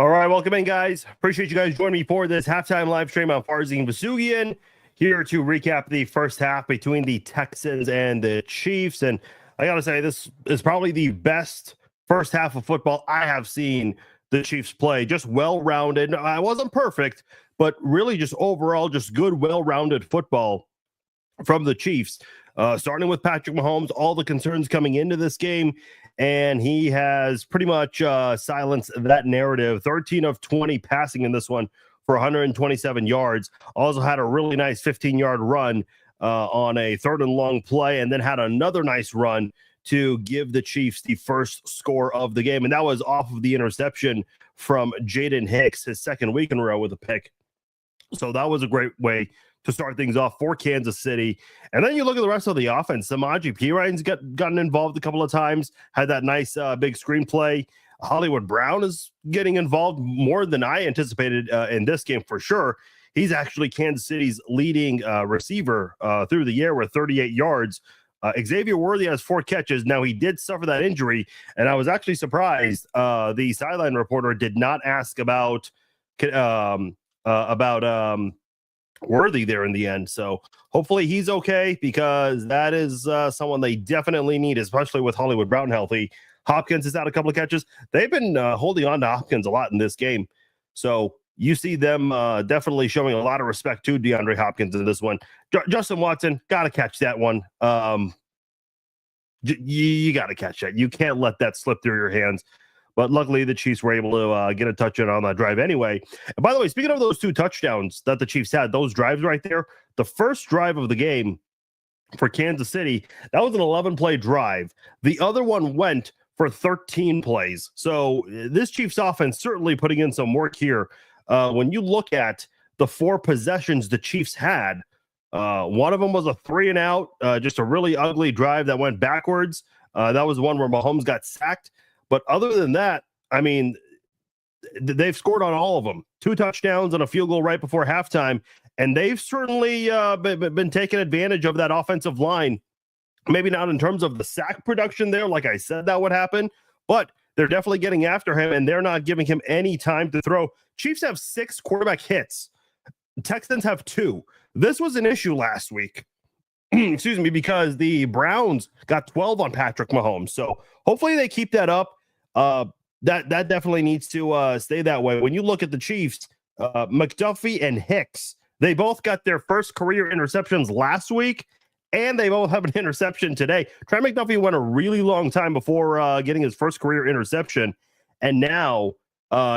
All right, welcome in, guys. Appreciate you guys joining me for this halftime live stream on Farzine Vasugian. Here to recap the first half between the Texans and the Chiefs. And I got to say, this is probably the best first half of football I have seen the Chiefs play. Just well-rounded. I wasn't perfect, but really just overall, just good, well-rounded football from the Chiefs. Starting with Patrick Mahomes, all the concerns coming into this game, and he has pretty much silenced that narrative. 13 of 20 passing in this one for 127 yards. Also had a really nice 15-yard run on a third and long play, and then had another nice run to give the Chiefs the first score of the game. And that was off of the interception from Jaden Hicks, his second week in a row with a pick. So that was a great way to start things off for Kansas City. And then you look at the rest of the offense. Samaje Perine's gotten involved a couple of times, had that nice big screenplay. Hollywood Brown is getting involved more than I anticipated in this game for sure. He's actually Kansas City's leading receiver through the air with 38 yards. Xavier Worthy has 4 catches. Now, he did suffer that injury, and I was actually surprised. The sideline reporter did not ask about Worthy there in the end. So hopefully he's okay, because that is someone they definitely need, especially with Hollywood Brown healthy. Hopkins has had a couple of catches. They've been holding on to Hopkins a lot in this game. So you see them definitely showing a lot of respect to DeAndre Hopkins in this one. Justin Watson, got to catch that one. You got to catch that. You can't let that slip through your hands. But luckily, the Chiefs were able to get a touchdown on that drive anyway. And by the way, speaking of those 2 touchdowns that the Chiefs had, those drives right there, the first drive of the game for Kansas City, that was an 11-play drive. The other one went for 13 plays. So this Chiefs offense certainly putting in some work here. When you look at the 4 possessions the Chiefs had, one of them was a 3-and-out, just a really ugly drive that went backwards. That was one where Mahomes got sacked. But other than that, I mean, they've scored on all of them. 2 touchdowns and a field goal right before halftime. And they've certainly been taking advantage of that offensive line. Maybe not in terms of the sack production there, like I said that would happen, but they're definitely getting after him, and they're not giving him any time to throw. Chiefs have 6 quarterback hits. Texans have 2. This was an issue last week. Excuse me, because the Browns got 12 on Patrick Mahomes. So hopefully they keep that up. That definitely needs to stay that way. When you look at the Chiefs, McDuffie and Hicks, they both got their first career interceptions last week, and they both have an interception today. Trent McDuffie went a really long time before getting his first career interception, and now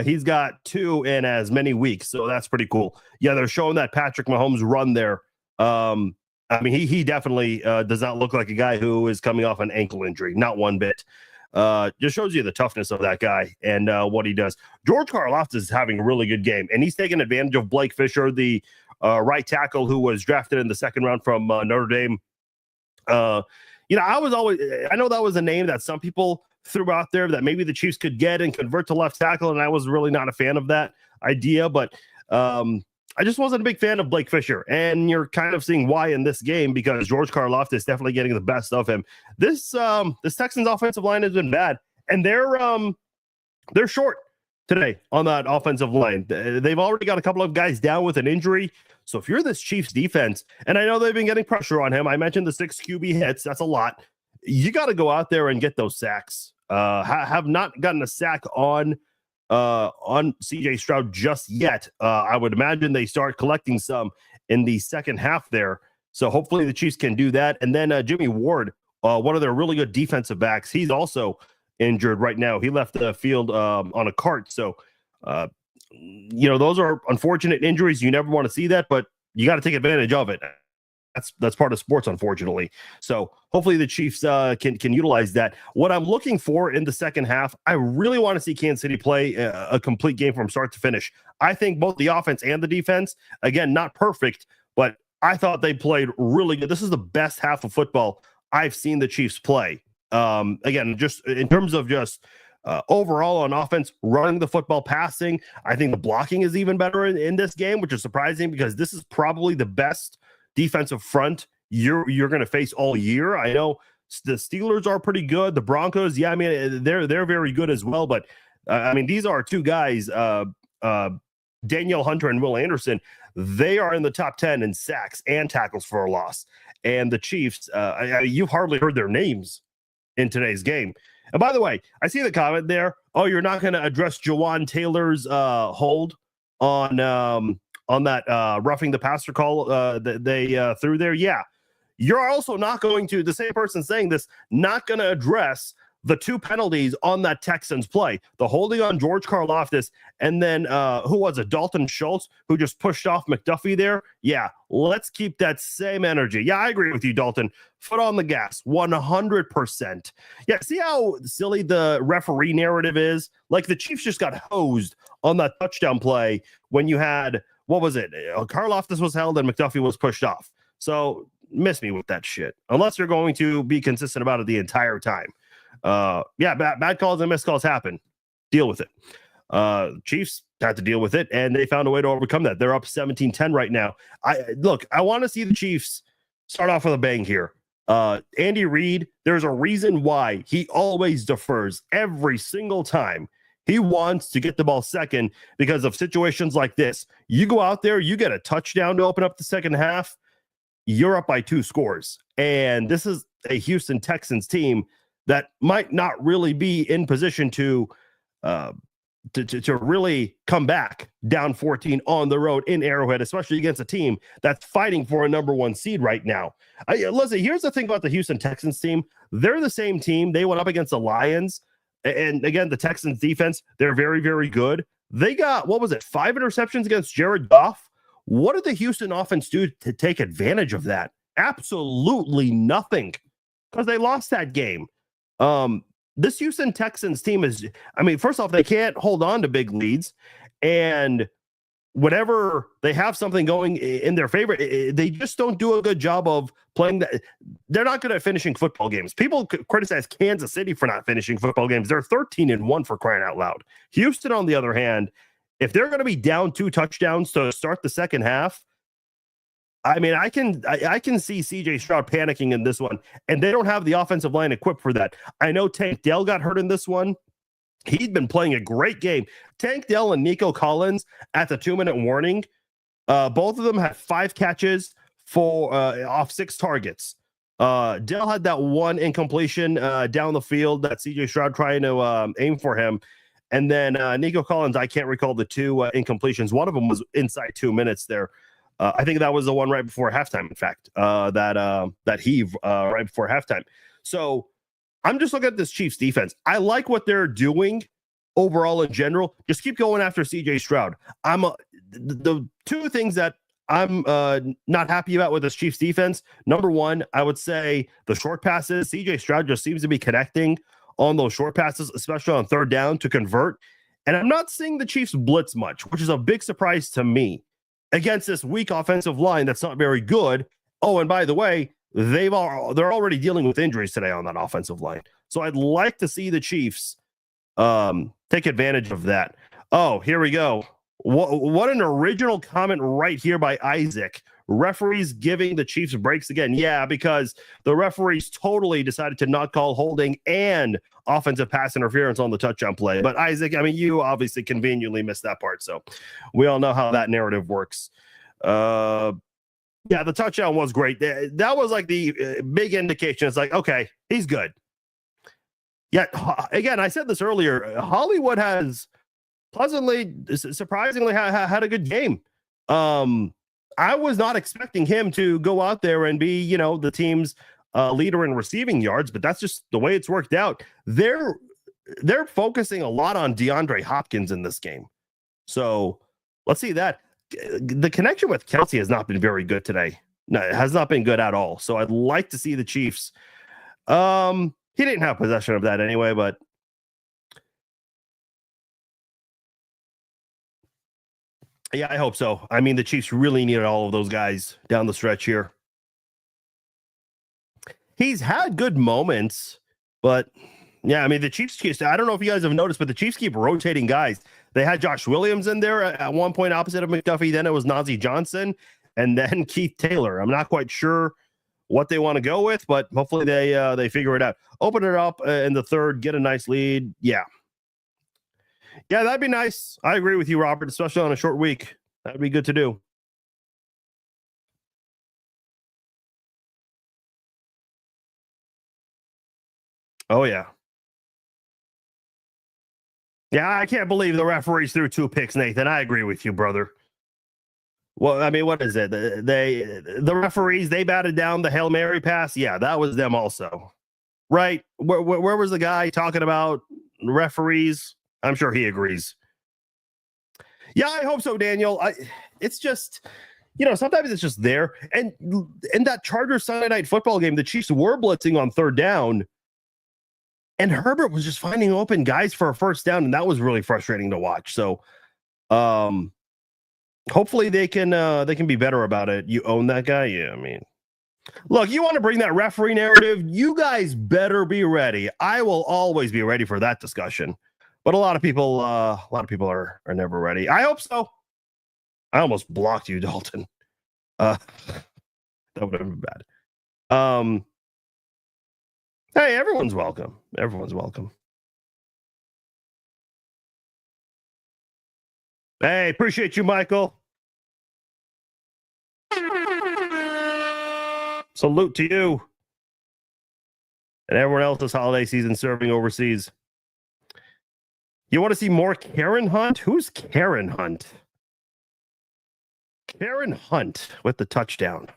he's got 2 in as many weeks. So that's pretty cool. Yeah, they're showing that Patrick Mahomes run there. I mean, he definitely does not look like a guy who is coming off an ankle injury, not one bit. Just shows you the toughness of that guy and what he does. George Karlaftis is having a really good game, and he's taking advantage of Blake Fisher, the right tackle who was drafted in the 2nd round from Notre Dame. I know that was a name that some people threw out there that maybe the Chiefs could get and convert to left tackle, and I was really not a fan of that idea, but I just wasn't a big fan of Blake Fisher, and you're kind of seeing why in this game, because George Karlaftis is definitely getting the best of him. This Texans offensive line has been bad, and they're short today on that offensive line. They've already got a couple of guys down with an injury. So if you're this Chiefs defense, and I know they've been getting pressure on him, I mentioned the 6 QB hits. That's a lot. You got to go out there and get those sacks. Have not gotten a sack on CJ Stroud just yet. I would imagine they start collecting some in the second half there. So hopefully the Chiefs can do that. And then Jimmy Ward, one of their really good defensive backs, he's also injured right now. He left the field on a cart. So, those are unfortunate injuries. You never want to see that, but you got to take advantage of it. That's part of sports, unfortunately. So hopefully the Chiefs can utilize that. What I'm looking for in the second half, I really want to see Kansas City play a complete game from start to finish. I think both the offense and the defense, again, not perfect, but I thought they played really good. This is the best half of football I've seen the Chiefs play. Again, just in terms of just overall on offense, running the football, passing, I think the blocking is even better in this game, which is surprising because this is probably the best defensive front you're going to face all year. I know the Steelers are pretty good. The Broncos, yeah, I mean, they're very good as well, but I mean, these are two guys, Danielle Hunter and Will Anderson. They are in the top 10 in sacks and tackles for a loss. And the Chiefs, you've hardly heard their names in today's game. And by the way, I see the comment there. Oh, you're not going to address Jawan Taylor's hold on that roughing the passer call that they threw there. Yeah, you're also not going to, the same person saying this, not going to address the two penalties on that Texans play, the holding on George Karlaftis, and then who was it? Dalton Schultz, who just pushed off McDuffie there. Yeah, let's keep that same energy. Yeah, I agree with you, Dalton. Foot on the gas, 100%. Yeah, see how silly the referee narrative is? Like the Chiefs just got hosed on that touchdown play when you had, what was it? Karlaftis was held and McDuffie was pushed off. So miss me with that shit, unless you're going to be consistent about it the entire time. Yeah, bad calls and missed calls happen. Deal with it. Chiefs had to deal with it, and they found a way to overcome that. They're up 17-10 right now. I want to see the Chiefs start off with a bang here. Andy Reid, there's a reason why he always defers every single time. He wants to get the ball second because of situations like this. You go out there, you get a touchdown to open up the second half, you're up by 2 scores. And this is a Houston Texans team that might not really be in position to really come back down 14 on the road in Arrowhead, especially against a team that's fighting for a number 1 seed right now. Listen, here's the thing about the Houston Texans team. They're the same team. They went up against the Lions. And again, the Texans defense, they're very, very good. They got, 5 interceptions against Jared Goff. What did the Houston offense do to take advantage of that? Absolutely nothing, because they lost that game. This Houston Texans team is, first off, they can't hold on to big leads, and whenever they have something going in their favor, they just don't do a good job of playing that. They're not good at finishing football games. People criticize Kansas City for not finishing football games. They're 13-1 for crying out loud. Houston, on the other hand, if they're going to be down 2 touchdowns to start the second half, I can see C.J. Stroud panicking in this one, and they don't have the offensive line equipped for that. I know Tank Dell got hurt in this one. He'd been playing a great game. Tank Dell and Nico Collins at the 2-minute warning, both of them had 5 catches for off 6 targets. Dell had that one incompletion down the field that C.J. Stroud trying to aim for him. And then Nico Collins, I can't recall the 2 incompletions. One of them was inside 2 minutes there. I think that was the one right before halftime, in fact, that heave right before halftime. So I'm just looking at this Chiefs defense. I like what they're doing overall in general. Just keep going after CJ Stroud. The 2 things that I'm not happy about with this Chiefs defense. Number 1, I would say the short passes. CJ Stroud just seems to be connecting on those short passes, especially on 3rd down to convert. And I'm not seeing the Chiefs blitz much, which is a big surprise to me against this weak offensive line that's not very good. Oh, and by the way, they're already dealing with injuries today on that offensive line. So I'd like to see the Chiefs take advantage of that. Oh, here we go. What an original comment right here by Isaac. Referees giving the Chiefs breaks again. Yeah, because the referees totally decided to not call holding and offensive pass interference on the touchdown play. But Isaac, you obviously conveniently missed that part. So we all know how that narrative works. Yeah, the touchdown was great. That was like the big indication. It's like, okay, he's good. Yeah, again, I said this earlier. Hollywood has surprisingly had a good game. I was not expecting him to go out there and be, the team's leader in receiving yards, but that's just the way it's worked out. They're focusing a lot on DeAndre Hopkins in this game. So let's see that. The connection with Kelsey has not been very good today. No, it has not been good at all. So I'd like to see the Chiefs. He didn't have possession of that anyway, but yeah, I hope so. The Chiefs really needed all of those guys down the stretch here. He's had good moments, but yeah, the Chiefs, I don't know if you guys have noticed, but the Chiefs keep rotating guys. They had Josh Williams in there at one point opposite of McDuffie. Then it was Najee Johnson and then Keith Taylor. I'm not quite sure what they want to go with, but hopefully they figure it out. Open it up in the 3rd, get a nice lead. Yeah. Yeah, that'd be nice. I agree with you, Robert, especially on a short week. That'd be good to do. Oh, yeah. Yeah, I can't believe the referees threw 2 picks, Nathan. I agree with you, brother. Well, I mean, what is it? The referees, they batted down the Hail Mary pass. Yeah, that was them also. Right? Where was the guy talking about referees? I'm sure he agrees. Yeah, I hope so, Daniel. It's just, sometimes it's just there. And in that Chargers Sunday Night Football game, the Chiefs were blitzing on 3rd down, and Herbert was just finding open guys for a first down, and that was really frustrating to watch. So, hopefully they can be better about it. You own that guy? Yeah, I mean, look, you want to bring that referee narrative, you guys better be ready. I will always be ready for that discussion. But a lot of people are never ready. I hope so. I almost blocked you, Dalton. That would have been bad. Hey, everyone's welcome. Everyone's welcome. Hey, appreciate you, Michael. Salute to you and everyone else this holiday season serving overseas. You want to see more Karen Hunt? Who's Karen Hunt? Karen Hunt with the touchdown.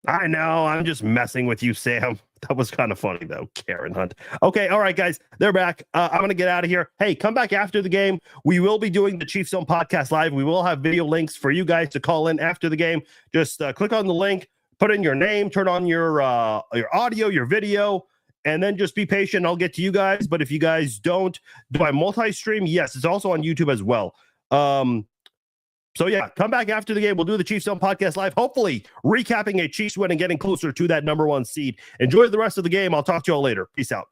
I know. I'm just messing with you, Sam. That was kind of funny, though. Karen Hunt. Okay. All right, guys. They're back. I'm going to get out of here. Hey, come back after the game. We will be doing the Chiefs Zone podcast live. We will have video links for you guys to call in after the game. Just click on the link, put in your name, turn on your audio, your video, and then just be patient. I'll get to you guys. But if you guys don't, do I multi-stream? Yes, it's also on YouTube as well. So, yeah, come back after the game. We'll do the Chiefs Zone podcast live, hopefully recapping a Chiefs win and getting closer to that #1 seed. Enjoy the rest of the game. I'll talk to you all later. Peace out.